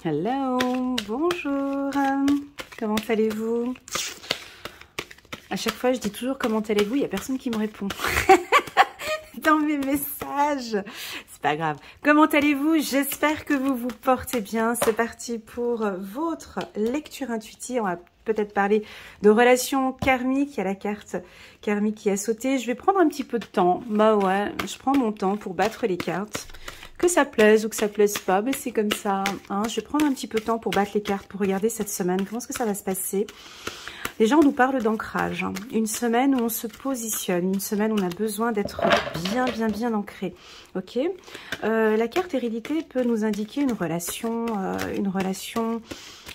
Hello, bonjour, comment allez-vous? À chaque fois, je dis toujours comment allez-vous, il n'y a personne qui me répond dans mes messages. C'est pas grave. Comment allez-vous? J'espère que vous vous portez bien. C'est parti pour votre lecture intuitive. On va peut-être parler de relations karmiques. Il y a la carte karmique qui a sauté. Je vais prendre un petit peu de temps. Bah ouais, je prends mon temps pour battre les cartes. Que ça plaise ou que ça plaise pas, mais c'est comme ça. Hein. Je vais prendre un petit peu de temps pour battre les cartes, pour regarder cette semaine. Comment est-ce que ça va se passer? Déjà, on nous parle d'ancrage. Hein. Une semaine où on se positionne. Une semaine où on a besoin d'être bien ancré. Ok. La carte hérédité peut nous indiquer une relation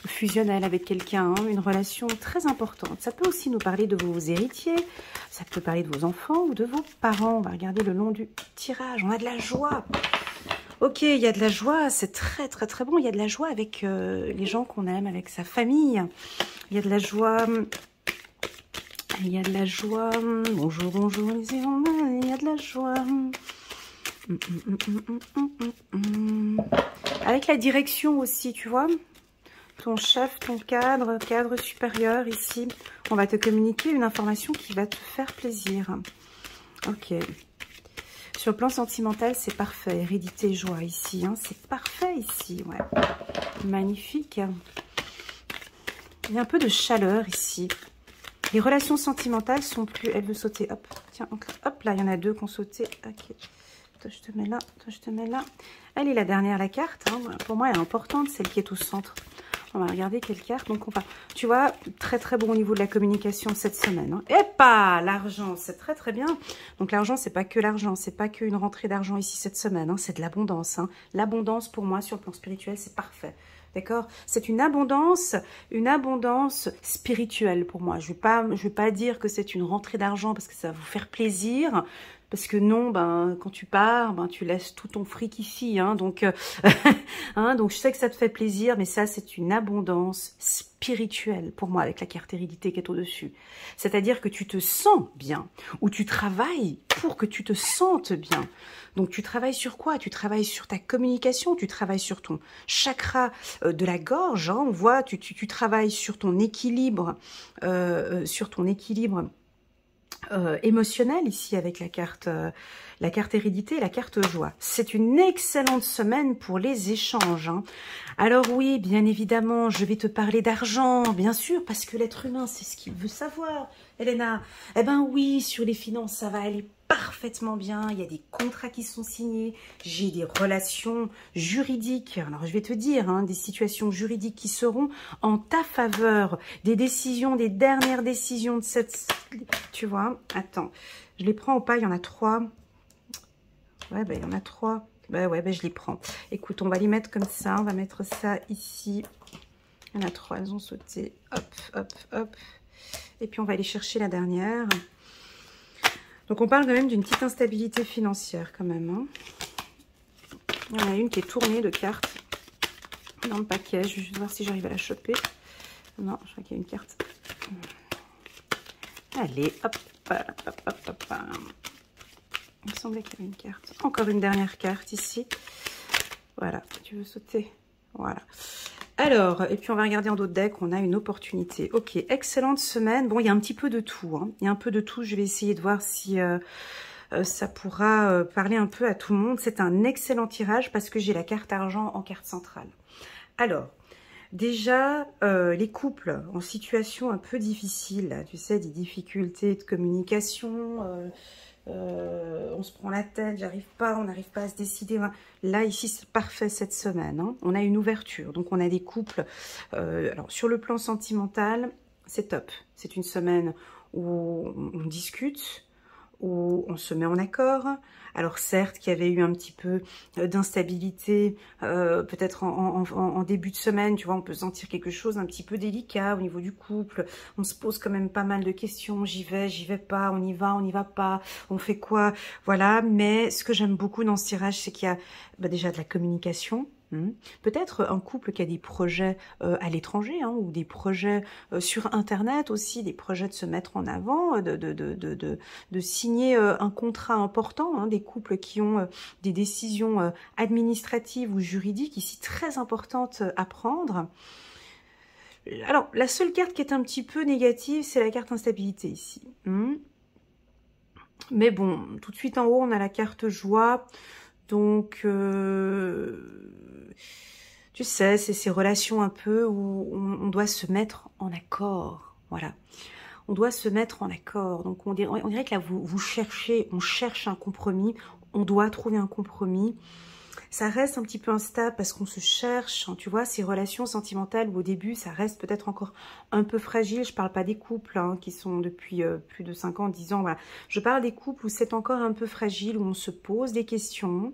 fusionnelle avec quelqu'un. Hein, une relation très importante. Ça peut aussi nous parler de vos héritiers. Ça peut parler de vos enfants ou de vos parents. On va regarder le long du tirage. On a de la joie. Ok, il y a de la joie, c'est très bon. Il y a de la joie avec les gens qu'on aime, avec sa famille. Il y a de la joie. Il y a de la joie. Bonjour, les enfants. Il y a de la joie. Avec la direction aussi, tu vois. Ton chef, ton cadre supérieur ici. On va te communiquer une information qui va te faire plaisir. Ok. Sur le plan sentimental, c'est parfait. Hérédité, joie ici. Hein. C'est parfait ici. Ouais. Magnifique. Il y a un peu de chaleur ici. Les relations sentimentales sont plus... Elle veut sauter. Hop, tiens, hop là, il y en a deux qui ont sauté. Ok. Toi, je te mets là. Toi, je te mets là. Elle est la dernière, la carte. Hein. Pour moi, elle est importante, celle qui est au centre. On va regarder quelle carte. Donc, on va, tu vois, très bon au niveau de la communication cette semaine. Hein. Et pas l'argent, c'est très bien. Donc, l'argent, c'est pas que l'argent. C'est pas qu'une rentrée d'argent ici cette semaine. Hein. C'est de l'abondance. Hein. L'abondance, pour moi, sur le plan spirituel, c'est parfait. D'accord? C'est une abondance spirituelle pour moi. Je vais pas dire que c'est une rentrée d'argent parce que ça va vous faire plaisir. Parce que non, ben, quand tu pars, ben, tu laisses tout ton fric ici. Hein, donc, donc, je sais que ça te fait plaisir, mais ça, c'est une abondance spirituelle pour moi avec la carte hérédité qui est au-dessus. C'est-à-dire que tu te sens bien ou tu travailles pour que tu te sentes bien. Donc, tu travailles sur quoi? Tu travailles sur ta communication, tu travailles sur ton chakra de la gorge. Hein, on voit, tu travailles sur ton équilibre, émotionnel ici avec la carte hérédité et la carte joie. C'est une excellente semaine pour les échanges. Hein. Alors oui, bien évidemment, je vais te parler d'argent, bien sûr, parce que l'être humain, c'est ce qu'il veut savoir. Elena, eh ben oui, sur les finances, ça va aller parfaitement bien. Il y a des contrats qui sont signés. J'ai des relations juridiques. Alors, je vais te dire, hein, des situations juridiques qui seront en ta faveur. Des décisions, des dernières décisions de cette... Tu vois, attends. Je les prends ou pas? Il y en a 3. Ouais, ben, il y en a 3. Ben ouais, ben, je les prends. Écoute, on va les mettre comme ça. On va mettre ça ici. Il y en a 3. Elles ont sauté. Hop. Et puis, on va aller chercher la dernière. Donc, on parle quand même d'une petite instabilité financière quand même. Hein. Il y en a une qui est tournée de cartes dans le paquet. Je vais juste voir si j'arrive à la choper. Non, je crois qu'il y a une carte. Allez, hop. Il me semblait qu'il y avait une carte. Encore une dernière carte ici. Voilà, tu veux sauter? Voilà. Alors, et puis on va regarder en d'autres decks, on a une opportunité. Ok, excellente semaine. Bon, il y a un petit peu de tout. Hein. Il y a un peu de tout. Je vais essayer de voir si ça pourra parler un peu à tout le monde. C'est un excellent tirage parce que j'ai la carte argent en carte centrale. Alors, déjà, les couples en situation un peu difficile, là, tu sais, des difficultés de communication... on se prend la tête, on n'arrive pas à se décider. Là, ici, c'est parfait cette semaine. Hein. On a une ouverture. Donc, on a des couples. Alors, sur le plan sentimental, c'est top. C'est une semaine où on discute, où on se met en accord. Alors certes qu'il y avait eu un petit peu d'instabilité, peut-être en début de semaine, tu vois, on peut sentir quelque chose un petit peu délicat au niveau du couple. On se pose quand même pas mal de questions, j'y vais pas, on y va pas, on fait quoi, voilà. Mais ce que j'aime beaucoup dans ce tirage, c'est qu'il y a déjà de la communication. Peut-être un couple qui a des projets à l'étranger, hein, ou des projets sur Internet aussi, des projets de se mettre en avant, de signer un contrat important, hein, des couples qui ont des décisions administratives ou juridiques, ici très importantes à prendre. Alors, la seule carte qui est un petit peu négative, c'est la carte instabilité ici. Mais bon, tout de suite en haut, on a la carte joie. Donc, tu sais, c'est ces relations un peu où on doit se mettre en accord. Voilà. On doit se mettre en accord. Donc, on dirait que là, vous cherchez, on cherche un compromis. On doit trouver un compromis. Ça reste un petit peu instable parce qu'on se cherche, hein, tu vois, ces relations sentimentales où au début, ça reste peut-être encore un peu fragile. Je parle pas des couples hein, qui sont depuis plus de 5 ans, 10 ans, voilà. Je parle des couples où c'est encore un peu fragile, où on se pose des questions.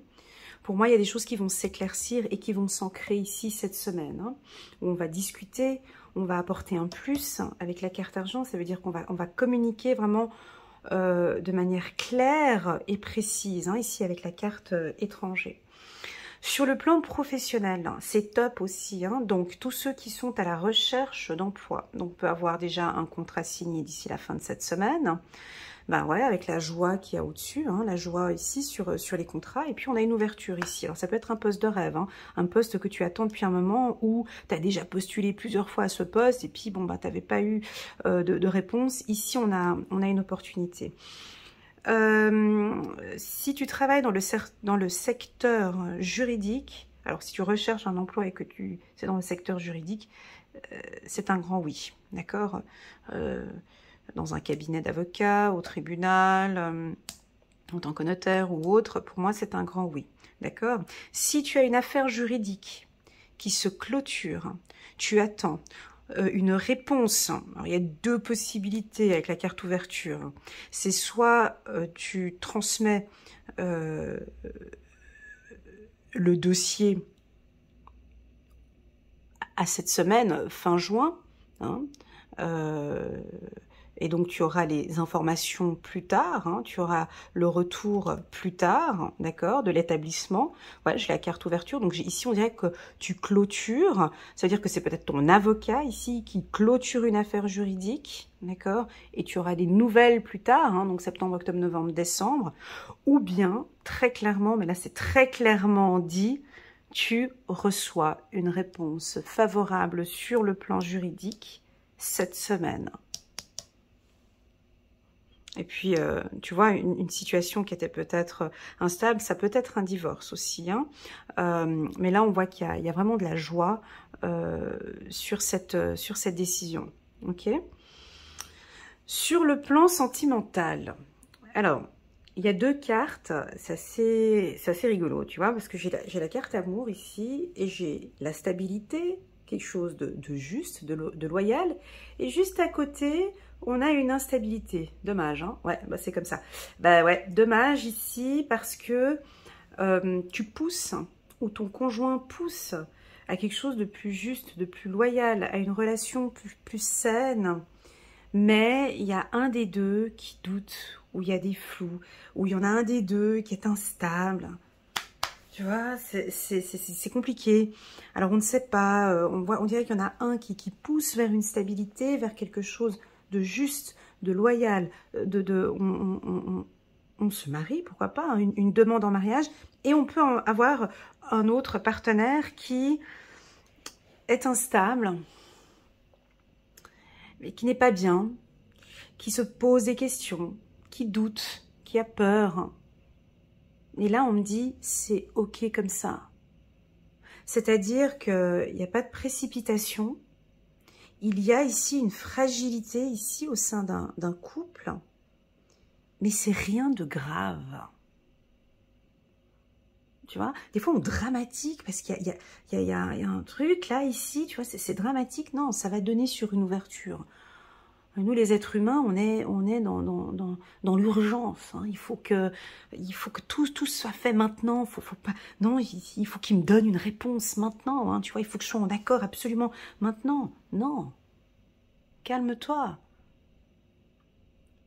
Pour moi, il y a des choses qui vont s'éclaircir et qui vont s'ancrer ici cette semaine, hein, où on va discuter, on va apporter un plus avec la carte argent. Ça veut dire qu'on va communiquer vraiment de manière claire et précise, hein, ici avec la carte étranger. Sur le plan professionnel, c'est top aussi, hein, donc tous ceux qui sont à la recherche d'emploi, donc on peut avoir déjà un contrat signé d'ici la fin de cette semaine, ben ouais, avec la joie qu'il y a au-dessus, hein, la joie ici sur les contrats, et puis on a une ouverture ici. Alors ça peut être un poste de rêve, hein, un poste que tu attends depuis un moment, où tu as déjà postulé plusieurs fois à ce poste, et puis bon, bah, tu n'avais pas eu de réponse. Ici, on a une opportunité. Si tu travailles dans le secteur juridique, alors si tu recherches un emploi et que c'est dans le secteur juridique, c'est un grand oui, d'accord, dans un cabinet d'avocat, au tribunal, en tant que notaire ou autre, pour moi c'est un grand oui, d'accord. Si tu as une affaire juridique qui se clôture, tu attends une réponse. Alors, il y a deux possibilités avec la carte ouverture. C'est soit tu transmets le dossier à cette semaine, fin juin, hein, et donc tu auras les informations plus tard, hein, tu auras le retour plus tard, d'accord, de l'établissement. Voilà, j'ai la carte ouverture, donc ici on dirait que tu clôtures, ça veut dire que c'est peut-être ton avocat ici qui clôture une affaire juridique, d'accord, et tu auras des nouvelles plus tard, hein, donc septembre, octobre, novembre, décembre, ou bien, très clairement, mais là c'est très clairement dit, tu reçois une réponse favorable sur le plan juridique cette semaine. Et puis, tu vois, une situation qui était peut-être instable, ça peut être un divorce aussi, hein. Mais là, on voit qu'il y a vraiment de la joie sur cette décision. Ok. Sur le plan sentimental, alors, il y a deux cartes, c'est assez rigolo, tu vois, parce que j'ai la carte amour ici, et j'ai la stabilité, quelque chose de juste, de loyal, et juste à côté, on a une instabilité. Dommage, hein, ouais, bah c'est comme ça. Bah ouais, dommage ici, parce que tu pousses, ou ton conjoint pousse à quelque chose de plus juste, de plus loyal, à une relation plus saine, mais il y a un des deux qui doute, où il y a des flous, où il y en a un des deux qui est instable. Tu vois, c'est compliqué. Alors, on ne sait pas, on dirait qu'il y en a un qui pousse vers une stabilité, vers quelque chose de juste, de loyal, on se marie, pourquoi pas, hein, une demande en mariage, et on peut avoir un autre partenaire qui est instable, mais qui n'est pas bien, qui se pose des questions, qui doute, qui a peur. Et là, on me dit, c'est ok comme ça. C'est-à-dire qu'il n'y a pas de précipitation. Il y a ici une fragilité, ici, au sein d'un couple. Mais c'est rien de grave. Tu vois, des fois, on dramatique, parce qu'il y a un truc, là, ici, tu vois, c'est dramatique. Non, ça va donner sur une ouverture. Nous, les êtres humains, on est dans l'urgence. Hein. Il faut que tout soit fait maintenant. Faut pas, non, il faut qu'il me donne une réponse maintenant. Hein. Tu vois, il faut que je sois en accord absolument maintenant. Non, calme-toi.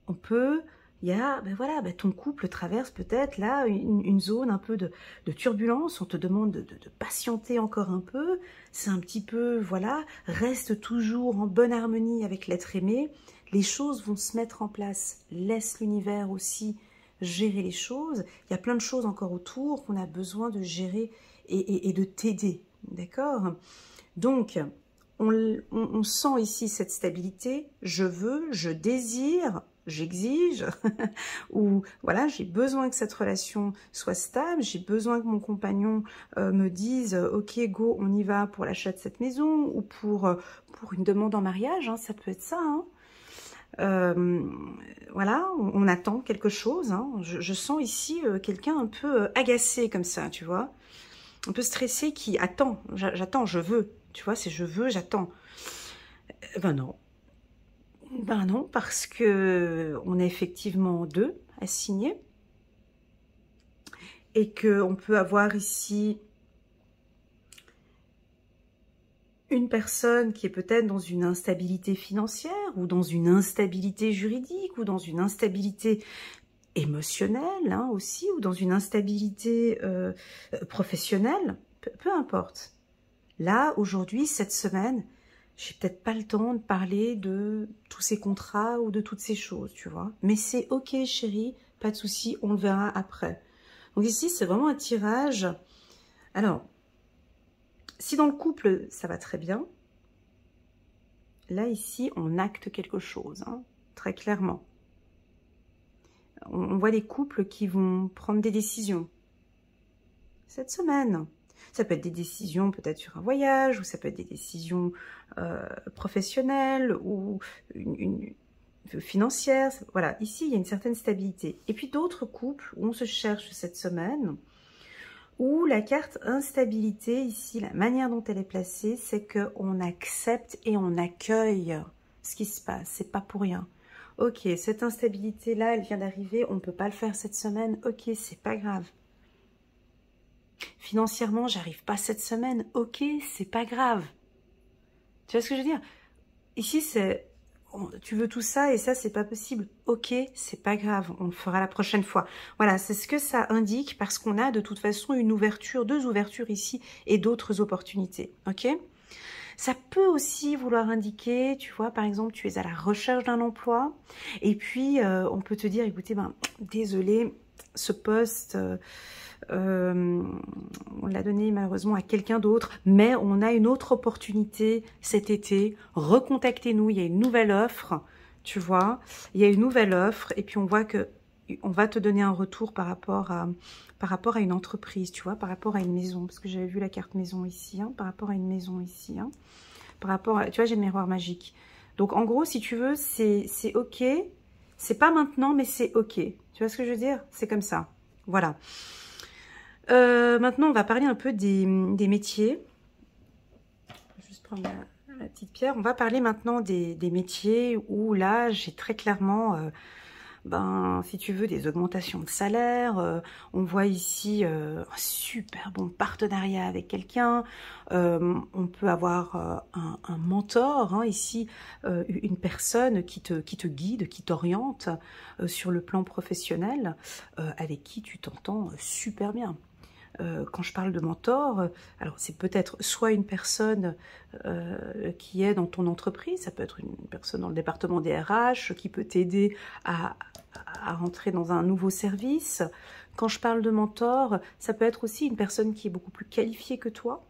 On peut il y a, ben voilà, ben ton couple traverse peut-être là une zone un peu de turbulence. On te demande de patienter encore un peu. C'est un petit peu, voilà, reste toujours en bonne harmonie avec l'être aimé. Les choses vont se mettre en place. Laisse l'univers aussi gérer les choses. Il y a plein de choses encore autour qu'on a besoin de gérer et de t'aider. D'accord? Donc, on sent ici cette stabilité. Je veux, je désire, j'exige, ou voilà, j'ai besoin que cette relation soit stable, j'ai besoin que mon compagnon me dise ok go, on y va pour l'achat de cette maison, ou pour une demande en mariage, hein, ça peut être ça. Hein. Voilà, on attend quelque chose. Hein. Je sens ici quelqu'un un peu agacé comme ça, tu vois, un peu stressé qui attend, j'attends, je veux, tu vois, c'est je veux, j'attends. Ben non. Ben non, parce que on est effectivement deux à signer et qu'on peut avoir ici une personne qui est peut-être dans une instabilité financière ou dans une instabilité juridique ou dans une instabilité émotionnelle hein, aussi ou dans une instabilité professionnelle, peu importe. Là, aujourd'hui, cette semaine, j'ai peut-être pas le temps de parler de tous ces contrats ou de toutes ces choses, tu vois. Mais c'est ok, chérie, pas de souci, on le verra après. Donc ici, c'est vraiment un tirage. Alors, si dans le couple, ça va très bien, là, ici, on acte quelque chose, hein, très clairement. On voit les couples qui vont prendre des décisions cette semaine. Ça peut être des décisions peut-être sur un voyage, ou ça peut être des décisions professionnelles, ou financières. Voilà, ici, il y a une certaine stabilité. Et puis d'autres couples où on se cherche cette semaine, où la carte instabilité, ici, la manière dont elle est placée, c'est qu'on accepte et on accueille ce qui se passe. C'est pas pour rien. Ok, cette instabilité-là, elle vient d'arriver, on ne peut pas le faire cette semaine. Ok, c'est pas grave. Financièrement, j'arrive pas cette semaine. Ok, c'est pas grave. Tu vois ce que je veux dire? Ici, c'est... Tu veux tout ça et ça, c'est pas possible. Ok, c'est pas grave. On le fera la prochaine fois. Voilà, c'est ce que ça indique parce qu'on a de toute façon une ouverture, deux ouvertures ici et d'autres opportunités. Ok? Ça peut aussi vouloir indiquer, tu vois, par exemple, tu es à la recherche d'un emploi et puis on peut te dire, écoutez, ben, désolé, ce poste... on l'a donné malheureusement à quelqu'un d'autre, mais on a une autre opportunité cet été. Recontactez-nous, il y a une nouvelle offre, tu vois, il y a une nouvelle offre et puis on voit que on va te donner un retour par rapport à une entreprise, tu vois, par rapport à une maison, parce que j'avais vu la carte maison ici, hein, par rapport à une maison ici, hein, par rapport à, tu vois, j'ai le miroir magique. Donc en gros, si tu veux, c'est ok, c'est pas maintenant, mais c'est ok. Tu vois ce que je veux dire? C'est comme ça. Voilà. Maintenant, on va parler un peu des métiers. Je vais juste prendre la petite pierre. On va parler maintenant des métiers où là, j'ai très clairement, ben, si tu veux, des augmentations de salaire. On voit ici un super bon partenariat avec quelqu'un. On peut avoir un mentor, hein, ici, une personne qui te guide, qui t'oriente sur le plan professionnel, avec qui tu t'entends super bien. Quand je parle de mentor, alors c'est peut-être soit une personne qui est dans ton entreprise, ça peut être une personne dans le département des RH qui peut t'aider à rentrer dans un nouveau service. Quand je parle de mentor, ça peut être aussi une personne qui est beaucoup plus qualifiée que toi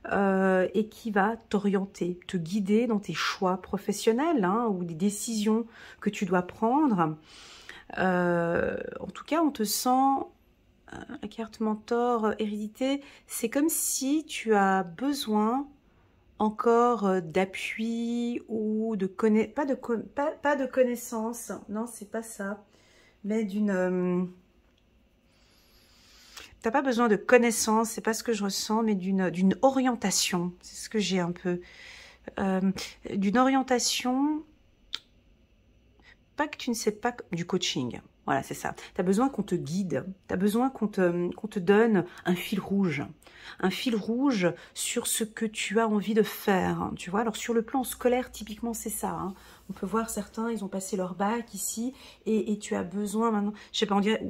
et qui va t'orienter, te guider dans tes choix professionnels hein, ou des décisions que tu dois prendre. En tout cas, on te sent... La carte mentor hérédité, c'est comme si tu as besoin encore d'appui ou de pas de connaissance, non c'est pas ça, mais d'une... T'as pas besoin de connaissance, c'est pas ce que je ressens, mais d'une orientation, c'est ce que j'ai un peu. D'une orientation, pas que tu ne sais pas, du coaching. Voilà, c'est ça. Tu as besoin qu'on te guide. Tu as besoin qu'on te donne un fil rouge. Un fil rouge sur ce que tu as envie de faire. Tu vois, alors sur le plan scolaire, typiquement, c'est ça. Hein. On peut voir certains, ils ont passé leur bac ici et tu as besoin maintenant, je sais pas, on dirait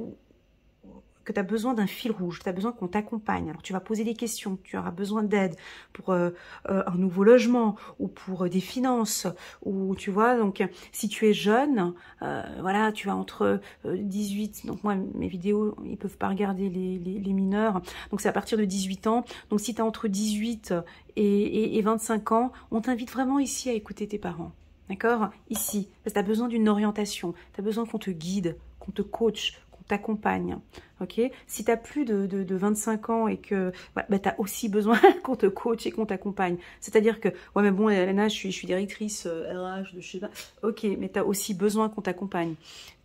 que tu as besoin d'un fil rouge, tu as besoin qu'on t'accompagne. Alors tu vas poser des questions, tu auras besoin d'aide pour un nouveau logement ou pour des finances, ou tu vois, donc si tu es jeune, voilà, tu as entre 18, donc moi mes vidéos, ils peuvent pas regarder les mineurs, donc c'est à partir de 18 ans, donc si tu as entre 18 et 25 ans, on t'invite vraiment ici à écouter tes parents. D'accord? Ici, parce que tu as besoin d'une orientation, tu as besoin qu'on te guide, qu'on te coach, qu'on t'accompagne. Ok? Si tu as plus de 25 ans et que bah, tu as aussi besoin qu'on te coach et qu'on t'accompagne. C'est-à-dire que, ouais mais bon, Elena, je suis directrice RH, de je sais pas. Ok, mais tu as aussi besoin qu'on t'accompagne.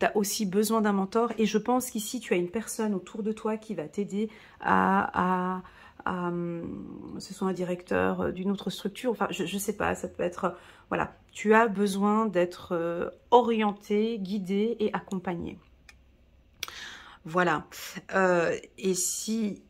Tu as aussi besoin d'un mentor. Et je pense qu'ici, tu as une personne autour de toi qui va t'aider à ce soit un directeur d'une autre structure, enfin je sais pas, ça peut être, voilà, tu as besoin d'être orienté, guidé et accompagné. Voilà, et si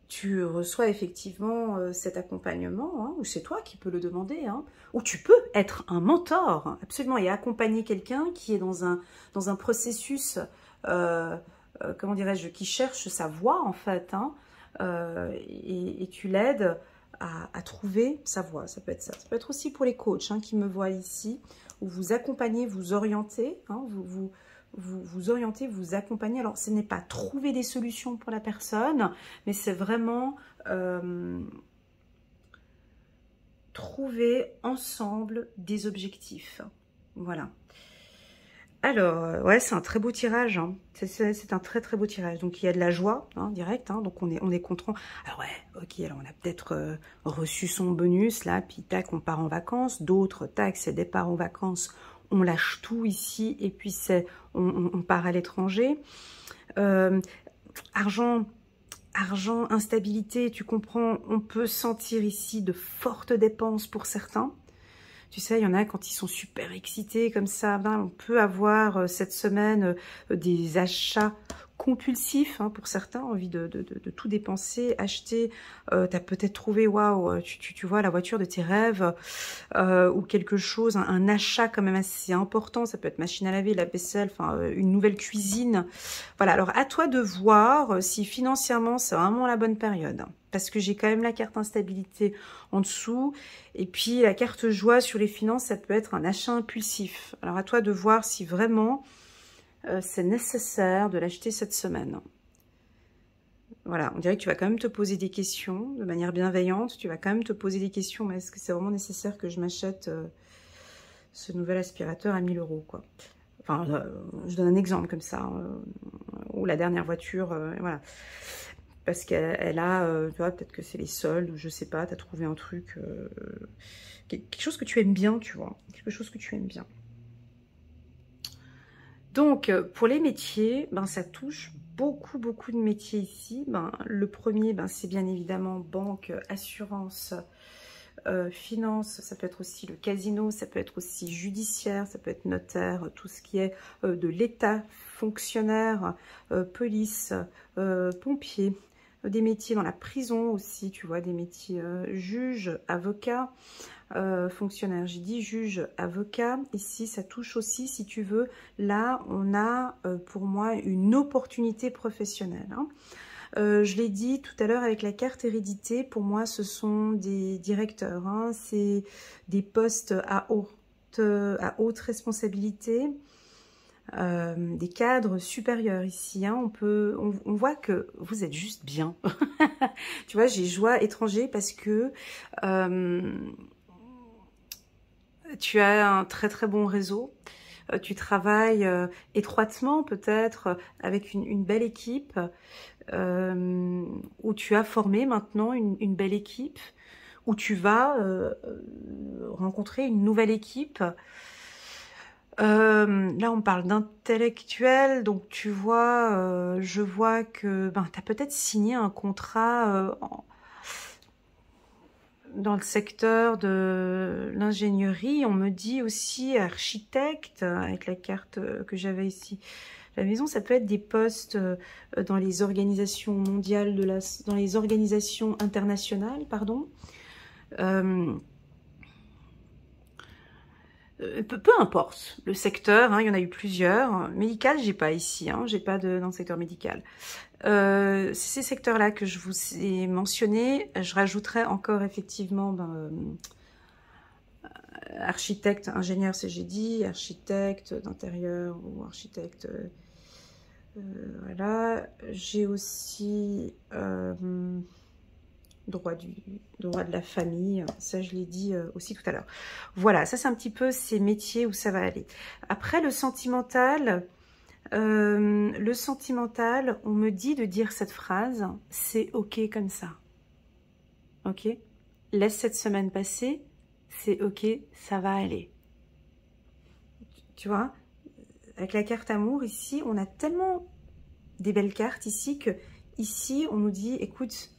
tu reçois effectivement cet accompagnement, hein, ou c'est toi qui peux le demander, hein, ou tu peux être un mentor, absolument, et accompagner quelqu'un qui est dans un processus, comment dirais-je, qui cherche sa voie en fait, hein, et tu l'aides à trouver sa voie. Ça peut être ça. Ça peut être aussi pour les coachs hein, qui me voient ici, où vous accompagnez, vous orientez, hein, vous orientez, vous accompagnez. Alors, ce n'est pas trouver des solutions pour la personne, mais c'est vraiment trouver ensemble des objectifs. Voilà. Alors, ouais, c'est un très beau tirage. Hein. C'est un très très beau tirage. Donc, il y a de la joie, hein, direct. Hein, donc, on est content. Alors, ouais, ok, alors on a peut-être reçu son bonus, là. Puis, tac, on part en vacances. D'autres, tac, c'est départ en vacances. On lâche tout ici. Et puis, on part à l'étranger. Argent, instabilité, tu comprends. On peut sentir ici de fortes dépenses pour certains. Tu sais, il y en a quand ils sont super excités comme ça, ben, on peut avoir cette semaine des achats compulsifs hein, pour certains, envie de tout dépenser, acheter. Tu as peut-être trouvé, waouh, tu vois, la voiture de tes rêves ou quelque chose, un achat quand même assez important. Ça peut être machine à laver, la vaisselle, enfin une nouvelle cuisine. Voilà, alors à toi de voir si financièrement c'est vraiment la bonne période. Parce que j'ai quand même la carte instabilité en dessous. Et puis la carte joie sur les finances, ça peut être un achat impulsif. Alors à toi de voir si vraiment c'est nécessaire de l'acheter cette semaine. Voilà, on dirait que tu vas quand même te poser des questions de manière bienveillante. Tu vas quand même te poser des questions. Mais est-ce que c'est vraiment nécessaire que je m'achète ce nouvel aspirateur à 1000 €, quoi. Enfin, je donne un exemple comme ça. Ou la dernière voiture, voilà. Parce qu'elle a, tu vois, peut-être que c'est les soldes, ou je sais pas, tu as trouvé un truc, quelque chose que tu aimes bien, tu vois, quelque chose que tu aimes bien. Donc, pour les métiers, ben, ça touche beaucoup de métiers ici. Ben, le premier, ben, c'est bien évidemment banque, assurance, finance, ça peut être aussi le casino, ça peut être aussi judiciaire, ça peut être notaire, tout ce qui est de l'État, fonctionnaire, police, pompier. Des métiers dans la prison aussi, tu vois, des métiers juge, avocat, fonctionnaire. J'ai dit juge, avocat. Ici, ça touche aussi, si tu veux, là, on a pour moi une opportunité professionnelle. Hein. Je l'ai dit tout à l'heure avec la carte hérédité, pour moi, ce sont des directeurs. Hein, c'est des postes à haute responsabilité. Des cadres supérieurs ici, hein, on voit que vous êtes juste bien. Tu vois, j'ai joie étranger parce que tu as un très bon réseau. Tu travailles étroitement peut-être avec une belle équipe où tu as formé maintenant une belle équipe, où tu vas rencontrer une nouvelle équipe. Là, on parle d'intellectuel, donc tu vois, je vois que ben, tu as peut-être signé un contrat dans le secteur de l'ingénierie. On me dit aussi architecte, avec la carte que j'avais ici. La maison, ça peut être des postes dans les organisations mondiales, dans les organisations internationales, pardon. Peu importe le secteur, hein, il y en a eu plusieurs. Médical, j'ai pas ici, hein, j'ai pas dans le secteur médical. C'est ces secteurs-là que je vous ai mentionnés. Je rajouterai encore effectivement architecte, ingénieur, c'est j'ai dit, architecte d'intérieur ou architecte. Voilà. J'ai aussi droit de la famille, ça je l'ai dit aussi tout à l'heure. Voilà, ça c'est un petit peu ces métiers où ça va aller. Après le sentimental, on me dit de dire cette phrase, c'est ok comme ça. Ok? Laisse cette semaine passer, c'est ok, ça va aller. Tu vois? Avec la carte amour ici, on a tellement des belles cartes ici que ici on nous dit, écoute,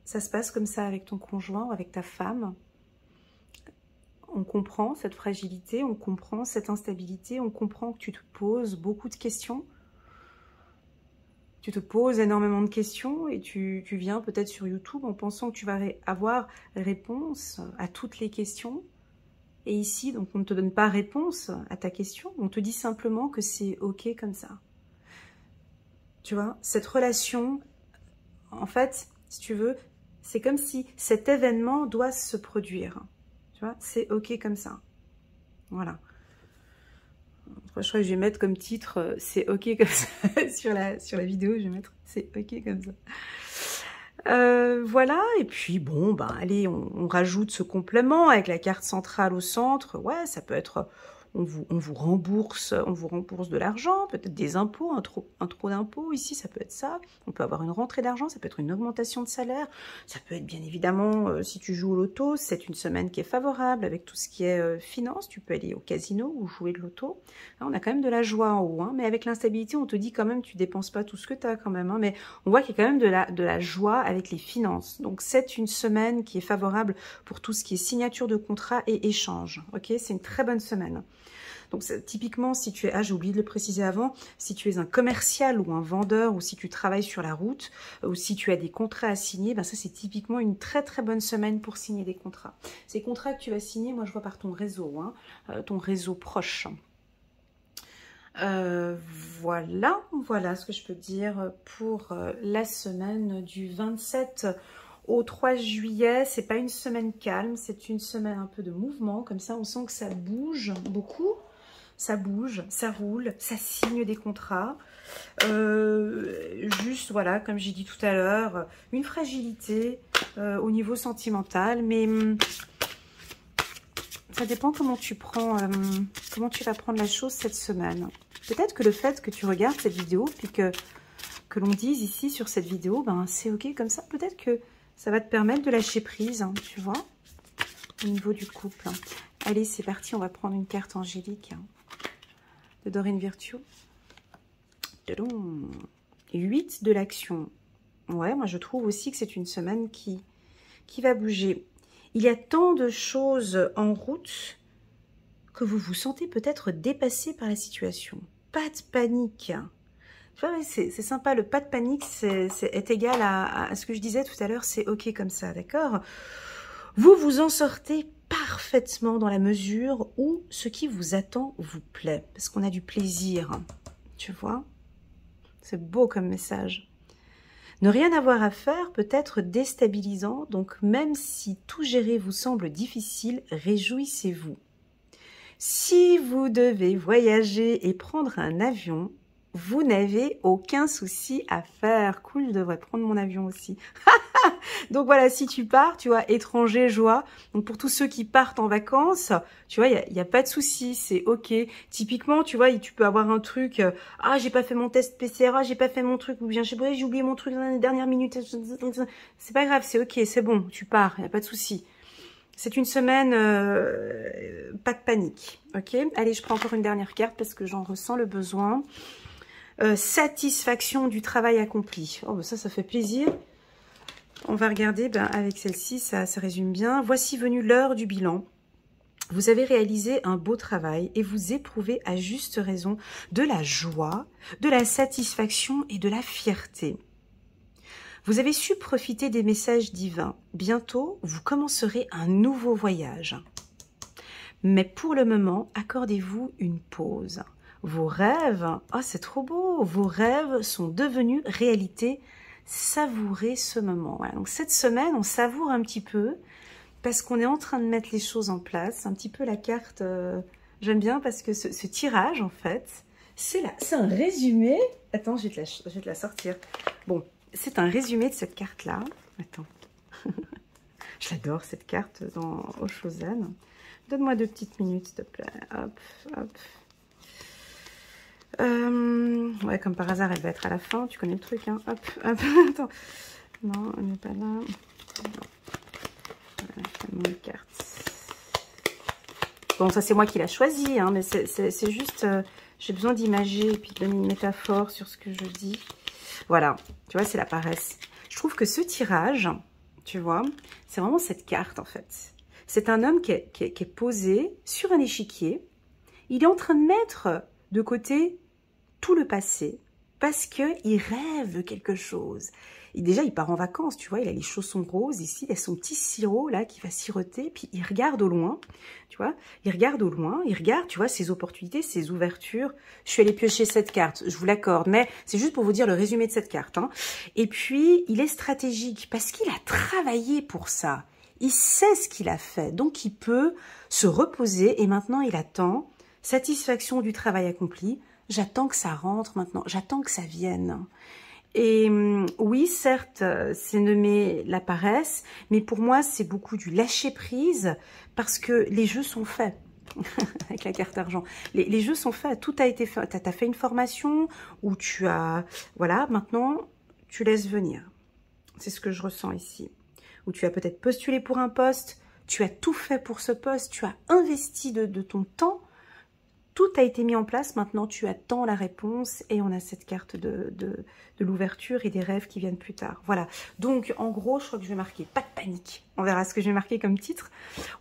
ça se passe comme ça avec ton conjoint ou avec ta femme. On comprend cette fragilité, on comprend cette instabilité, on comprend que tu te poses beaucoup de questions. Tu te poses énormément de questions et tu viens peut-être sur YouTube en pensant que tu vas avoir réponse à toutes les questions. Et ici, donc, on ne te donne pas réponse à ta question, on te dit simplement que c'est ok comme ça. Tu vois, cette relation, en fait, si tu veux, c'est comme si cet événement doit se produire. Tu vois, c'est ok comme ça. Voilà. Je crois que je vais mettre comme titre, c'est ok comme ça, sur la vidéo, je vais mettre, c'est ok comme ça. Voilà, et puis bon, ben allez, on rajoute ce complément avec la carte centrale au centre. Ouais, ça peut être, on vous rembourse de l'argent, peut-être des impôts, un trop d'impôts ici, ça peut être ça. On peut avoir une rentrée d'argent, ça peut être une augmentation de salaire. Ça peut être bien évidemment, si tu joues au loto, c'est une semaine qui est favorable avec tout ce qui est finance. Tu peux aller au casino ou jouer de loto. Là, on a quand même de la joie en haut, hein, mais avec l'instabilité, on te dit quand même, tu dépenses pas tout ce que tu as quand même. Hein, mais on voit qu'il y a quand même de la joie avec les finances. Donc, c'est une semaine qui est favorable pour tout ce qui est signature de contrat et échange. Ok, c'est une très bonne semaine. Donc typiquement, si tu es, j'ai oublié de le préciser avant, si tu es un commercial ou un vendeur, ou si tu travailles sur la route, ou si tu as des contrats à signer, ben ça c'est typiquement une très très bonne semaine pour signer des contrats. Ces contrats que tu vas signer, moi je vois par ton réseau, hein, ton réseau proche. Voilà ce que je peux dire pour la semaine du 27 au 3 juillet. C'est pas une semaine calme, c'est une semaine un peu de mouvement, comme ça on sent que ça bouge beaucoup. Ça bouge, ça roule, ça signe des contrats. Juste, voilà, comme j'ai dit tout à l'heure, une fragilité au niveau sentimental. Mais ça dépend comment tu prends, comment tu vas prendre la chose cette semaine. Peut-être que le fait que tu regardes cette vidéo, puis que l'on dise ici sur cette vidéo, ben c'est ok comme ça. Peut-être que ça va te permettre de lâcher prise, hein, tu vois, au niveau du couple. Allez, c'est parti, on va prendre une carte angélique. De Dorine Virtue. 8 de l'action. Ouais, moi je trouve aussi que c'est une semaine qui va bouger. Il y a tant de choses en route que vous vous sentez peut-être dépassé par la situation. Pas de panique. C'est sympa, le pas de panique est égal à ce que je disais tout à l'heure, c'est ok comme ça, d'accord? Vous vous en sortez parfaitement dans la mesure où ce qui vous attend vous plaît. Parce qu'on a du plaisir, tu vois. C'est beau comme message. Ne rien avoir à faire peut être déstabilisant, donc même si tout gérer vous semble difficile, réjouissez-vous. Si vous devez voyager et prendre un avion, vous n'avez aucun souci à faire. Cool, je devrais prendre mon avion aussi. Donc voilà, si tu pars, tu vois, étranger, joie. Donc pour tous ceux qui partent en vacances, tu vois, il y a pas de souci, c'est ok. Typiquement, tu vois, tu peux avoir un truc, ah, j'ai pas fait mon test PCR, ah, j'ai pas fait mon truc, ou bien j'ai oublié mon truc dans les dernières minutes. C'est pas grave, c'est ok, c'est bon, tu pars, il n'y a pas de souci. C'est une semaine, pas de panique, ok? Allez, je prends encore une dernière carte parce que j'en ressens le besoin. Satisfaction du travail accompli. Oh, ben ça fait plaisir. On va regarder, ben, avec celle-ci, ça résume bien. Voici venue l'heure du bilan. Vous avez réalisé un beau travail et vous éprouvez à juste raison de la joie, de la satisfaction et de la fierté. Vous avez su profiter des messages divins. Bientôt, vous commencerez un nouveau voyage. Mais pour le moment, accordez-vous une pause. Vos rêves, oh c'est trop beau, vos rêves sont devenus réalité. Savourez ce moment. Voilà, donc cette semaine, on savoure un petit peu parce qu'on est en train de mettre les choses en place. Un petit peu la carte, j'aime bien parce que ce tirage, en fait, c'est un résumé. Attends, je vais te la sortir. Bon, c'est un résumé de cette carte-là. Attends. Je l'adore, cette carte dans Oshozen. Donne-moi 2 petites minutes, s'il te plaît. Hop, hop. Ouais, comme par hasard, elle va être à la fin. Tu connais le truc, hein. Hop, hop. Attends. Non, elle n'est pas là. Non. Voilà, une carte. Bon, ça, c'est moi qui l'ai choisi, hein, mais c'est juste... j'ai besoin d'imager et puis de donner une métaphore sur ce que je dis. Voilà, tu vois, c'est la paresse. Je trouve que ce tirage, tu vois, c'est vraiment cette carte, en fait. C'est un homme qui est posé sur un échiquier. Il est en train de mettre de côté tout le passé parce qu'il rêve de quelque chose. Et déjà, il part en vacances, tu vois, il a les chaussons roses ici, il a son petit sirop là qui va siroter, puis il regarde au loin, tu vois, il regarde au loin, il regarde, tu vois, ses opportunités, ses ouvertures. Je suis allée piocher cette carte, je vous l'accorde, mais c'est juste pour vous dire le résumé de cette carte, hein. Et puis, il est stratégique parce qu'il a travaillé pour ça. Il sait ce qu'il a fait, donc il peut se reposer et maintenant il attend satisfaction du travail accompli. J'attends que ça rentre maintenant, j'attends que ça vienne. Et oui, certes, c'est nommé la paresse, mais pour moi, c'est beaucoup du lâcher-prise parce que les jeux sont faits. Avec la carte argent. Les jeux sont faits, tout a été fait. Tu as fait une formation où tu as... Voilà, maintenant, tu laisses venir. C'est ce que je ressens ici. Où tu as peut-être postulé pour un poste, tu as tout fait pour ce poste, tu as investi de ton temps. Tout a été mis en place, maintenant tu attends la réponse et on a cette carte de l'ouverture et des rêves qui viennent plus tard. Voilà, donc en gros, je crois que je vais marquer pas de panique. On verra ce que je vais marquer comme titre.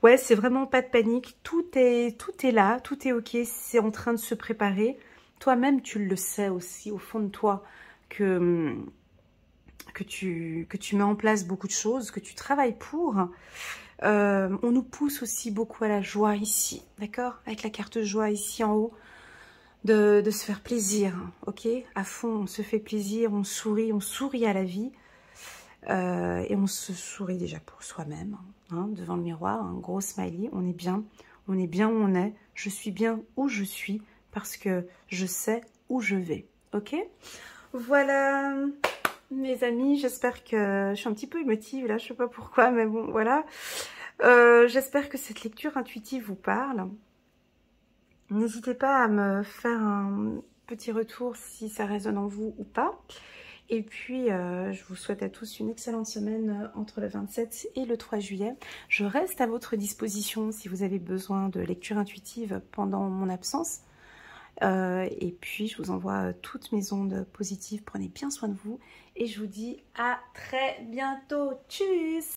Ouais, c'est vraiment pas de panique, tout est là, tout est ok, c'est en train de se préparer. Toi-même, tu le sais aussi au fond de toi que tu mets en place beaucoup de choses, que tu travailles pour. On nous pousse aussi beaucoup à la joie ici, d'accord? Avec la carte joie ici en haut, de se faire plaisir, ok? À fond, on se fait plaisir, on sourit à la vie. Et on se sourit déjà pour soi-même, hein, devant le miroir, un gros smiley, on est bien où on est, je suis bien où je suis, parce que je sais où je vais, ok? Voilà, mes amis, j'espère que... Je suis un petit peu émotive là, je sais pas pourquoi, mais bon, voilà. J'espère que cette lecture intuitive vous parle. N'hésitez pas à me faire un petit retour si ça résonne en vous ou pas. Et puis, je vous souhaite à tous une excellente semaine entre le 27 et le 3 juillet. Je reste à votre disposition si vous avez besoin de lecture intuitive pendant mon absence. Et puis, je vous envoie toutes mes ondes positives. Prenez bien soin de vous. Et je vous dis à très bientôt. Tchuss!